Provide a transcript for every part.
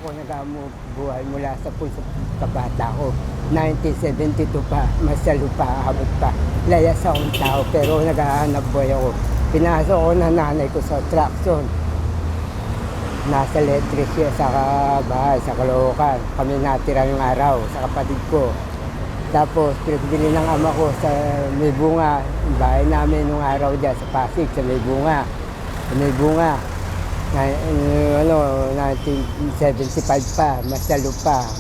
ako nagamubuhay mula sa puso kabata ko. 1972 pa, masalo pa, abot pa. Layas akong tao pero naghahanap buhay ako. Pinasok ko ng nanay ko sa traction. Nasa electric siya sa bahay, sa Caloocan. Kami natira yung araw sa kapatid ko. Tapos pinagbili ng ama ko sa may bunga. Yung bahay namin nung araw dyan sa Pasig, sa may bunga. Sa may bunga. 1975 pa,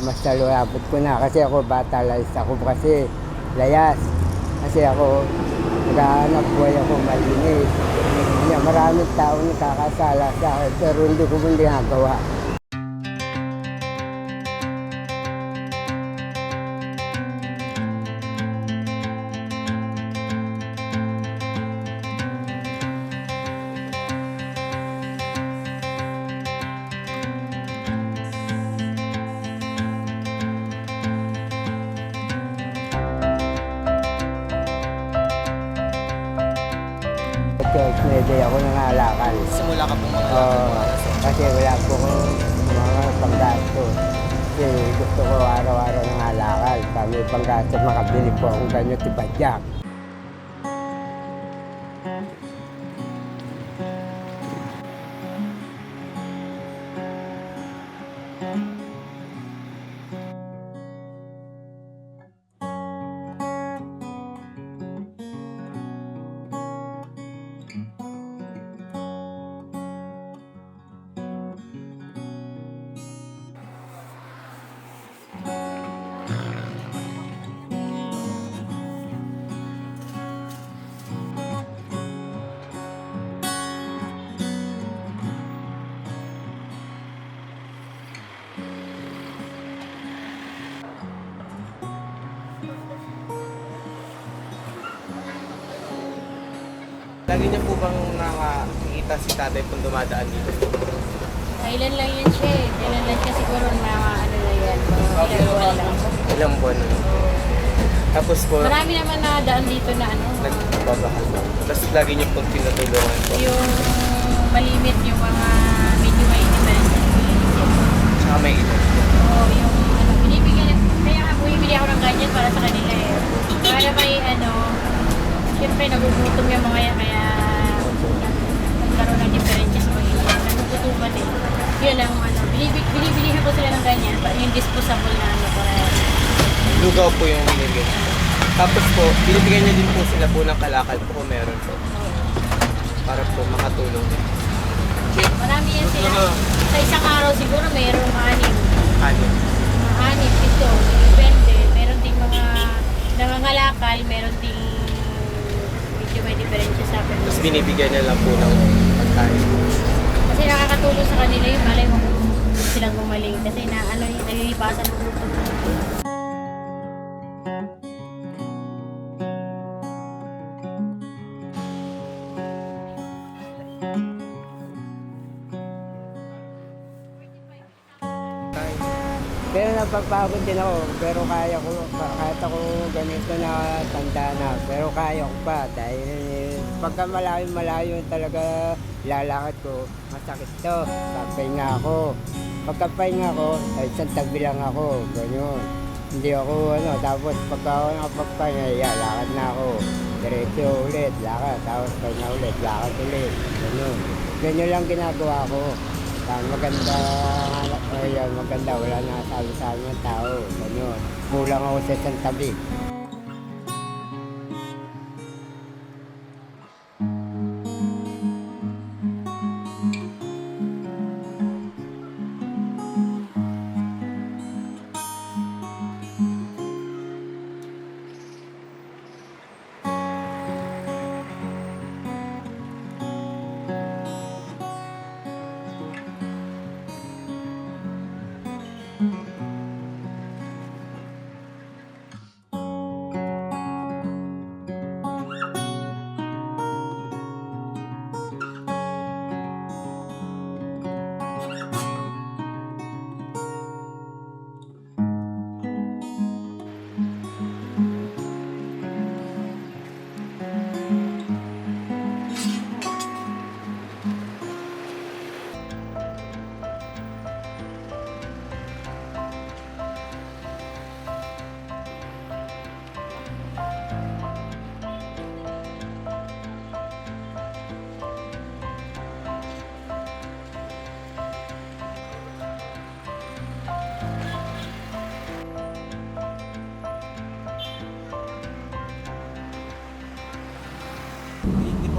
masalo abot ko na kasi ako bata layas ako kasi layas. Kasi ako naghahanap buhay ako malinis. Maraming tao nakakasala sa akin pero hindi ko ginagawa. Church Media ako nangalakal. Simula ka pong mga Kasi wala po akong mga panggasto. Kasi gusto ko araw-araw nangalakal. Kami panggasto, makabili po akong ganyo tipadyak. Lagi niyo po bang nakikita si tatay kung dumadaan dito? Kailan lang yan siya eh. Kailan lang siya siguro mga ano na yan. Mga ilang buwan lang. Ilang buwan na. Tapos po, Marami naman na daan dito na ano. nagbabahal na. Tapos lagi niyo pong tinutulungan po. Yung malimit yung mga medyo may demand. Tsaka may ito. Oo, yung ano, binibigyan. Kaya nga bumibili ako ng ganyan para sa kanila eh. Para may ano, siyempre nagugutom yung mga yan kaya nagkaroon ng diferensya sa mga yan. Nagugutuman eh. Yun lang ano, binibilihan ko sila ng ganyan. Yung disposable na ano para Lugaw po yung binigyan. Tapos po, binibigyan niyo din po sila po ng kalakal po kung meron po. Para po makatulong. marami yan sila. Sa isang araw siguro mayroong 6. Ano? 6, 7, depende. Meron ding mga nangangalakal, meron ding medyo may diferensya sa akin. Tapos binibigyan niya lang po ng pagkain. Kasi nakakatulong sa kanila yung malay mo kung silang gumaling. Kasi na ano, nalilipasan ng grupo. Pero napapagod din ako, pero kaya ko, kahit ako ganito na tanda na, pero kaya ko pa dahil pagka malayo talaga lalakad ko, masakit to, papahinga ako. Pagkapahinga ko, ay isang tabi lang ako, ganyan. Hindi ako tapos pagka ako nakapagpahinga, lakad na ako. Diretso ulit, lakad, tapos pahinga ulit, lakad ulit, ganyan. Ganyan lang ginagawa ko. Maganda, maganda, wala na sabi sa amin ng tao, ganyan. Kulang ako sa isang tabi.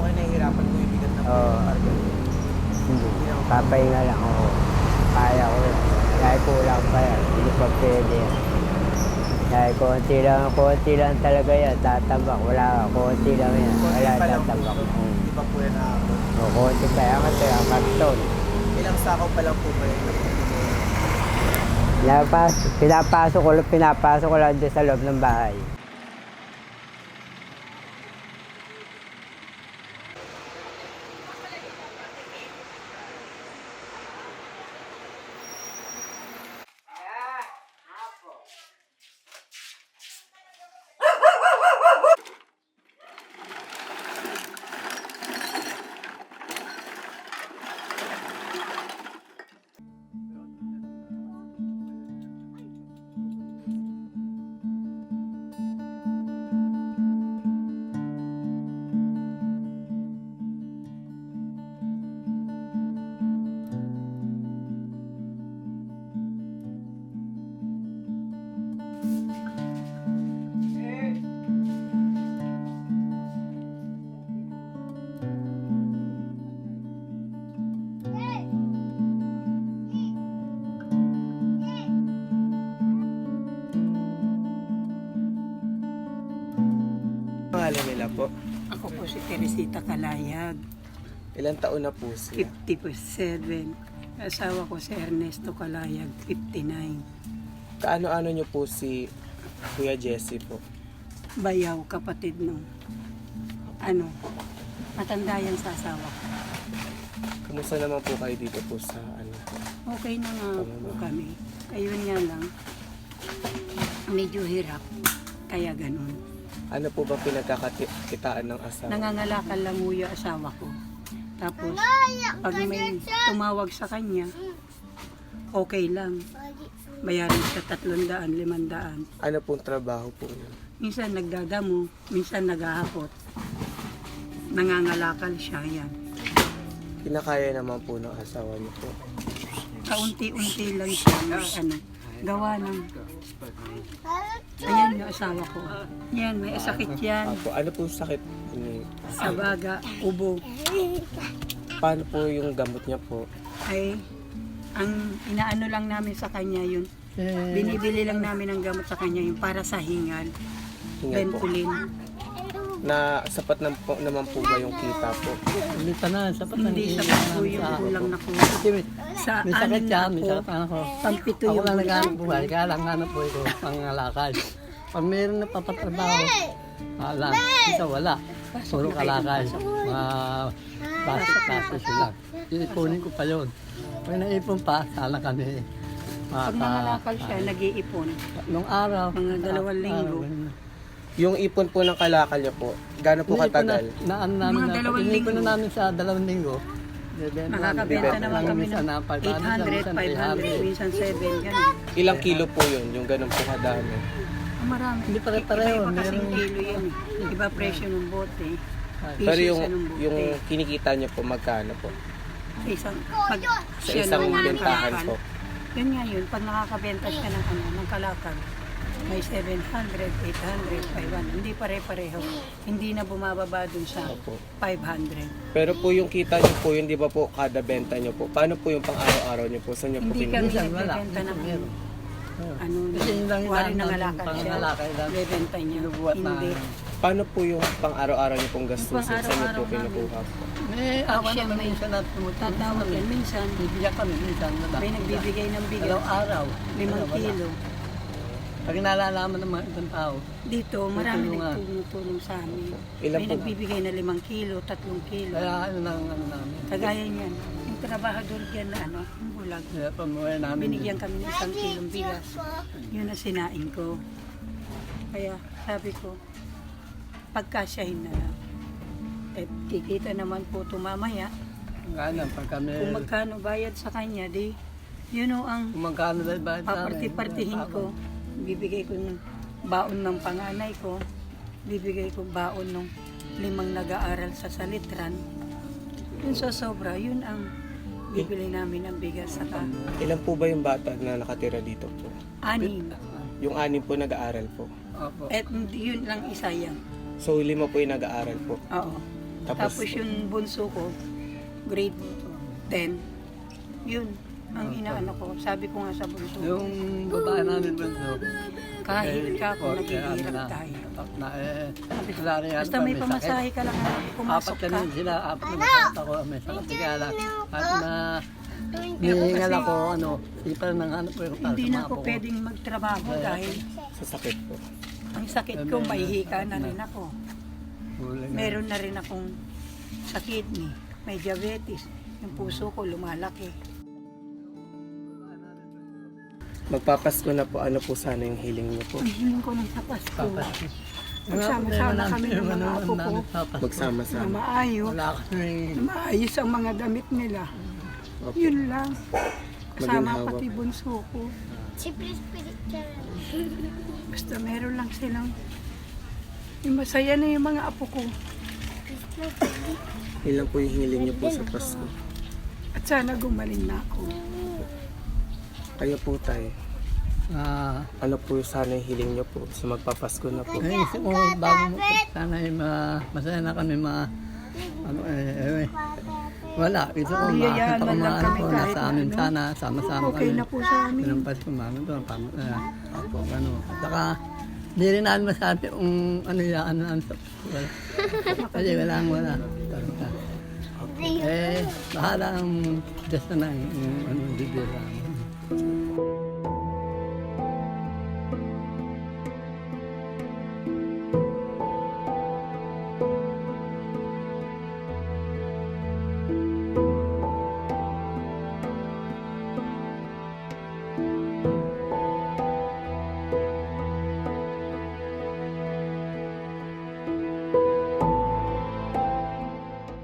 kayo nahihirapan kung ibigat na po Oo. yung karga? Hindi. Papahinga lang ako. Kaya ko yan. Dahil kulang pa yan. Hindi pa pwede yan. Dahil konti lang talaga yan. Tatambak. Wala ka. Konti lang yan. Konti Wala pa lang po. tatambak. Hindi pa po yan nakakot. O, konti pa yan kasi ang karton. Ilang sakaw pa lang po ba yun? Pinapasok ko lang dyan sa loob ng bahay. Pangalan nila po? Ako po si Teresita Kalayag, Ilang taon na po siya? 57. Asawa ko si Ernesto Kalayag, 59. Kaano-ano niyo po si Kuya Jesse po? Bayaw, kapatid nung matanda yan sa asawa ko. Kumusta naman po kayo dito po sa Okay na nga po kami. Ayun nga lang, medyo hirap. Kaya ganun. Ano po ba pinagkakakitaan ng asawa? Nangangalakal lang mo yung asawa ko. Tapos, pag may tumawag sa kanya, okay lang. Bayaran sa 300, 500. Ano pong trabaho po yun? Minsan nagdadamo, minsan naghahapot. Nangangalakal siya yan. Kinakaya naman po ng asawa niyo po. Kaunti-unti lang siya gawa ng ayan yung asawa ko. Yan, may sakit yan. Apo, ano pong sakit ni... Sa baga, ubo. Paano po yung gamot niya po? Ay, ang inaano lang namin sa kanya yun. Binibili lang namin ng gamot sa kanya yun para sa hingal. Hingal po. Ventolin. Na sapat naman po ba yung kita po? Hindi pa na, sapat na. Hindi sa po yung kulang na kulang. Kasi Sa may sakit anin siya, na may po, sakit ako. pampito Ako yung lang naghanap buhay, kaya lang hanap buhay ko, pangalakad. Pag mayroon na papatrabaho, wala. Ito wala. Puro kalakad. Mga basic lang. Iipunin ko pa yun. Pag naipon pa, sana kami. pag nangalakal siya, nag-iipon. Nung araw, Mga 2 linggo. Yung ipon po ng kalakal niya po, gaano po katagal? Namin Mga 2 Pinipon linggo. na namin sa 2 linggo. Nakakabenta naman kami ng na 800, 500, minsan 7, gano'n. Ilang kilo po yun, yung ganun po kadami? Marami. Hindi pare-pareho, Iba-iba kasing meron- kilo yan. Iba presyo ng bote. Pero Piso yung, sa ng bote. yung kinikita niyo po, magkano po? Sa isang, pag Sa siya isang naman ng bentahan kalakal, po. yun nga yun, pag nakakabenta siya ng kalakal, may 700, 800, 500. Hindi pare-pareho. Hindi na bumababa dun sa Opo. 500. Pero po yung kita niyo po, yun di ba po kada benta niyo po? Paano po yung pang-araw-araw niyo po? Saan niyo po Hindi kami Minsan wala, nagbebenta ng minsan meron. ano, Kasi yun lang kuwari yung ng namin, alakal siya. pangangalakal lang. Bebenta niya. Binubuhat na. Hindi. Paano po yung pang-araw-araw niyo pong gastusin? Saan niyo po Pang-araw-araw kinukuha po? May awa Siya naman may minsan at tumutulong tatawag yan. Minsan, Bibigyan kami minsan. may nagbibigay ng bigas. Araw-araw. 5 kilo. Pag nalalaman ng mga ibang tao, Dito, marami Tutulungan. nagtulong sa amin. Ilan May po? nagbibigay na 5 kilo, 3 kilo. kaya ano namin. Kagaya niyan. Yung trabahador dyan na yung bulag. Kaya pamuhay namin. Binigyan kami ng 1 kilong bigas. Yun ang sinain ko. Kaya sabi ko, pagkasyahin na lang. Eh, kikita naman po ito mamaya. Ganyan, pag kami, Kung magkano bayad sa kanya, di, yun o ang kung magkano dahil ba paparti-partihin ko. Bibigay ko ng baon ng panganay ko. Bibigay ko baon ng 5 nag-aaral sa salitran. Yun sa sobra, yun ang bibili namin ng bigas saka Ilan po ba yung bata na nakatira dito po? 6. Yung 6 po nag-aaral po. Opo. At yun lang isa yan. So 5 po yung nag-aaral po. Oo. Tapos, Tapos yung bunso ko, grade 10, yun, ang inaano ko. Sabi ko nga sa bunso, Yung babae namin bunso, kahit ka kung kaya naghihirap tayo. wala rin yan Basta pa, may sakit. pamasahe ka lang, pumasok Apat ka. kami sila, apat na sakit ako, may sakit kaya lang. At na nihingal ako, hindi pa rin nanghanap ko yung para Hindi sa na mga ako apo ko. pwedeng magtrabaho dahil sa sakit po. ang sakit ko, mahihika na rin ako. Huli na. Meron na rin akong sa kidney, may diabetes. Yung puso ko lumalaki. Magpapasko na po, ano po sana yung hiling niyo po? Ang hiling ko ng sa Pasko. Papas. Magsama-sama kami ng mga apo ko na Magsama-sama. maayos. Wala kami. Na maayos ang mga damit nila. Opo. Yun lang. Kasama Maginhawa. pati bunso ko. Basta meron lang silang yung masaya na yung mga apo ko. Ilan po yung hiling niyo po sa Pasko? At sana gumaling na ako. Kayo po tayo. Ano po sana yung hiling niyo po sa magpapasko na po? Isip ko, bago sana masaya na kami wala. Gusto ko Biyayaan makakita ko man lang mga kami po kahit nasa amin ano. sana, sama-sama Okay kami. na po sa amin. Ganun pa si mami doon, Saka, hindi rin namin masabi kung ano yan, wala. Kasi wala. Bahala ang Diyos na lang, bibira mo.